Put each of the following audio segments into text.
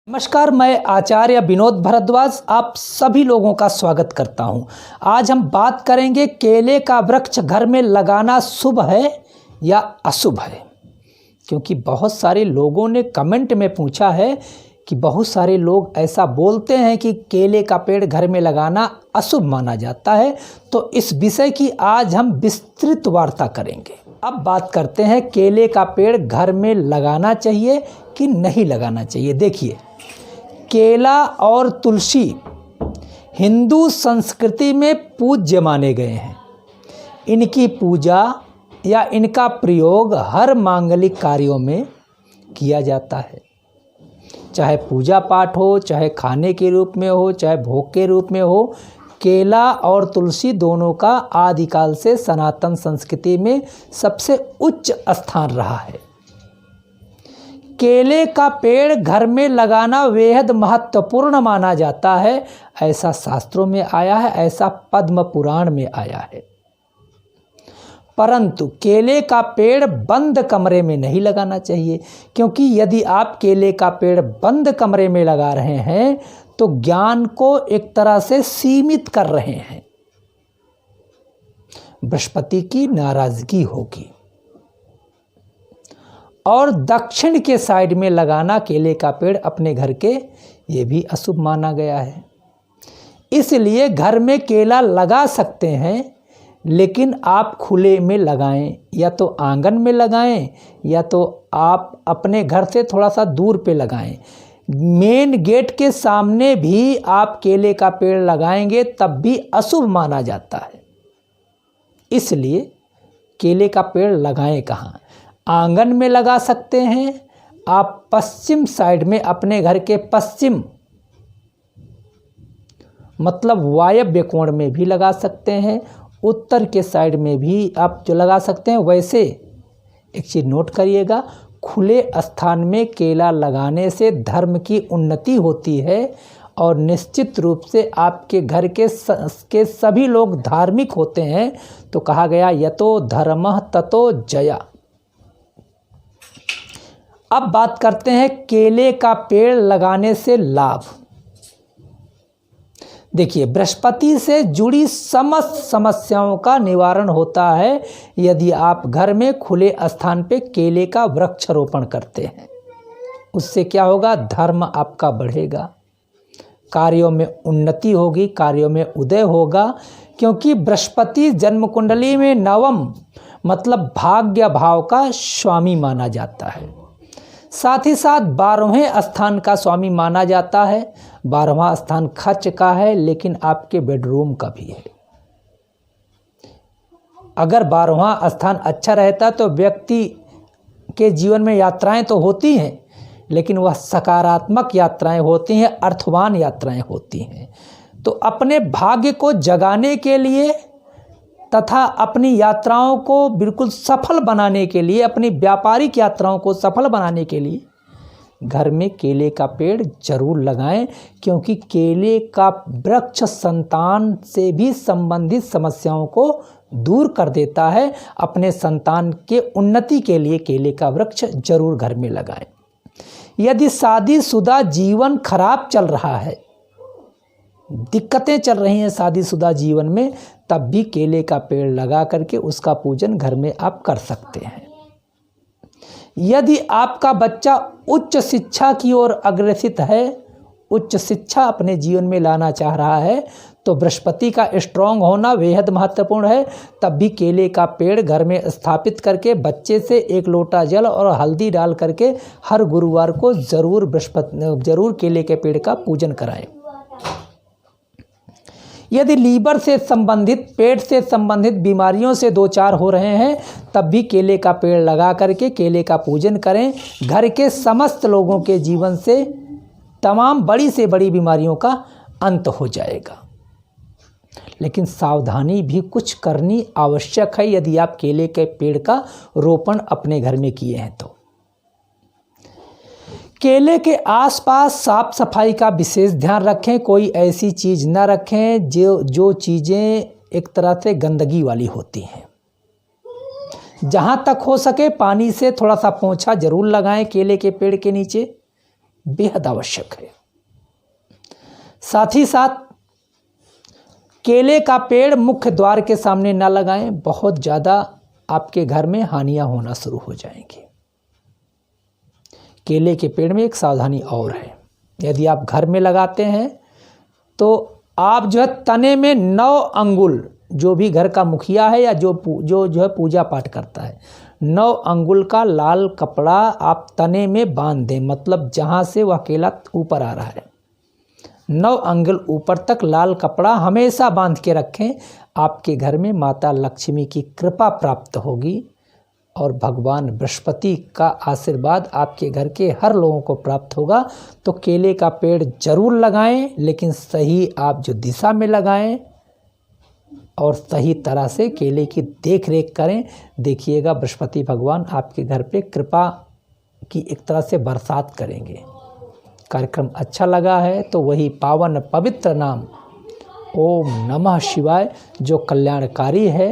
नमस्कार, मैं आचार्य विनोद भारद्वाज आप सभी लोगों का स्वागत करता हूं। आज हम बात करेंगे केले का वृक्ष घर में लगाना शुभ है या अशुभ है, क्योंकि बहुत सारे लोगों ने कमेंट में पूछा है कि बहुत सारे लोग ऐसा बोलते हैं कि केले का पेड़ घर में लगाना अशुभ माना जाता है। तो इस विषय की आज हम विस्तृत वार्ता करेंगे। अब बात करते हैं केले का पेड़ घर में लगाना चाहिए कि नहीं लगाना चाहिए। देखिए, केला और तुलसी हिंदू संस्कृति में पूज्य माने गए हैं। इनकी पूजा या इनका प्रयोग हर मांगलिक कार्यों में किया जाता है, चाहे पूजा पाठ हो, चाहे खाने के रूप में हो, चाहे भोग के रूप में हो। केला और तुलसी दोनों का आदिकाल से सनातन संस्कृति में सबसे उच्च स्थान रहा है। केले का पेड़ घर में लगाना बेहद महत्वपूर्ण माना जाता है, ऐसा शास्त्रों में आया है, ऐसा पद्म पुराण में आया है। परंतु केले का पेड़ बंद कमरे में नहीं लगाना चाहिए, क्योंकि यदि आप केले का पेड़ बंद कमरे में लगा रहे हैं तो ज्ञान को एक तरह से सीमित कर रहे हैं। बृहस्पति की नाराजगी होगी। और दक्षिण के साइड में लगाना केले का पेड़ अपने घर के, ये भी अशुभ माना गया है। इसलिए घर में केला लगा सकते हैं, लेकिन आप खुले में लगाएं, या तो आंगन में लगाएं या तो आप अपने घर से थोड़ा सा दूर पे लगाएं। मेन गेट के सामने भी आप केले का पेड़ लगाएंगे तब भी अशुभ माना जाता है। इसलिए केले का पेड़ लगाएं कहाँ? आंगन में लगा सकते हैं आप, पश्चिम साइड में अपने घर के पश्चिम मतलब वायव्य कोण में भी लगा सकते हैं, उत्तर के साइड में भी आप जो लगा सकते हैं। वैसे एक चीज़ नोट करिएगा, खुले स्थान में केला लगाने से धर्म की उन्नति होती है और निश्चित रूप से आपके घर के सभी लोग धार्मिक होते हैं। तो कहा गया यतो धर्मः ततो जया। अब बात करते हैं केले का पेड़ लगाने से लाभ। देखिए, बृहस्पति से जुड़ी समस्त समस्याओं का निवारण होता है यदि आप घर में खुले स्थान पे केले का वृक्षारोपण करते हैं। उससे क्या होगा? धर्म आपका बढ़ेगा, कार्यों में उन्नति होगी, कार्यों में उदय होगा। क्योंकि बृहस्पति जन्म कुंडली में नवम मतलब भाग्य भाव का स्वामी माना जाता है। साथ ही साथ 12वें स्थान का स्वामी माना जाता है। 12वां स्थान खर्च का है, लेकिन आपके बेडरूम का भी है। अगर 12वां स्थान अच्छा रहता तो व्यक्ति के जीवन में यात्राएं तो होती हैं, लेकिन वह सकारात्मक यात्राएं होती हैं, अर्थवान यात्राएं होती हैं। तो अपने भाग्य को जगाने के लिए तथा अपनी यात्राओं को बिल्कुल सफल बनाने के लिए, अपनी व्यापारिक यात्राओं को सफल बनाने के लिए घर में केले का पेड़ जरूर लगाएं, क्योंकि केले का वृक्ष संतान से भी संबंधित समस्याओं को दूर कर देता है। अपने संतान के उन्नति के लिए केले का वृक्ष जरूर घर में लगाएं। यदि शादीशुदा जीवन खराब चल रहा है, दिक्कतें चल रही हैं शादीशुदा जीवन में, तब भी केले का पेड़ लगा करके उसका पूजन घर में आप कर सकते हैं। यदि आपका बच्चा उच्च शिक्षा की ओर अग्रसित है, उच्च शिक्षा अपने जीवन में लाना चाह रहा है, तो बृहस्पति का स्ट्रांग होना बेहद महत्वपूर्ण है। तब भी केले का पेड़ घर में स्थापित करके बच्चे से 1 लोटा जल और हल्दी डाल करके हर गुरुवार को जरूर केले के पेड़ का पूजन कराएं। यदि लीवर से संबंधित, पेट से संबंधित बीमारियों से 2-4 हो रहे हैं, तब भी केले का पेड़ लगा करके केले का पूजन करें। घर के समस्त लोगों के जीवन से तमाम बड़ी से बड़ी बीमारियों का अंत हो जाएगा। लेकिन सावधानी भी कुछ करनी आवश्यक है यदि आप केले के पेड़ का रोपण अपने घर में किए हैं तो। केले के आसपास साफ सफाई का विशेष ध्यान रखें। कोई ऐसी चीज़ न रखें जो चीज़ें एक तरह से गंदगी वाली होती हैं। जहाँ तक हो सके पानी से थोड़ा सा पोंछा जरूर लगाएं केले के पेड़ के नीचे। बेहद आवश्यक है। साथ ही साथ केले का पेड़ मुख्य द्वार के सामने ना लगाएं, बहुत ज़्यादा आपके घर में हानियां होना शुरू हो जाएंगी। केले के पेड़ में एक सावधानी और है, यदि आप घर में लगाते हैं तो आप जो है तने में 9 अंगुल, जो भी घर का मुखिया है या जो है पूजा पाठ करता है, 9 अंगुल का लाल कपड़ा आप तने में बांध दें, मतलब जहाँ से वह केला ऊपर आ रहा है 9 अंगुल ऊपर तक लाल कपड़ा हमेशा बांध के रखें। आपके घर में माता लक्ष्मी की कृपा प्राप्त होगी और भगवान बृहस्पति का आशीर्वाद आपके घर के हर लोगों को प्राप्त होगा। तो केले का पेड़ जरूर लगाएं, लेकिन सही आप जो दिशा में लगाएं और सही तरह से केले की देख रेख करें। देखिएगा बृहस्पति भगवान आपके घर पे कृपा की एक तरह से बरसात करेंगे। कार्यक्रम अच्छा लगा है तो वही पावन पवित्र नाम ओम नमः शिवाय जो कल्याणकारी है,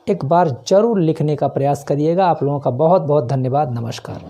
एक बार जरूर लिखने का प्रयास करिएगा। आप लोगों का बहुत बहुत धन्यवाद। नमस्कार।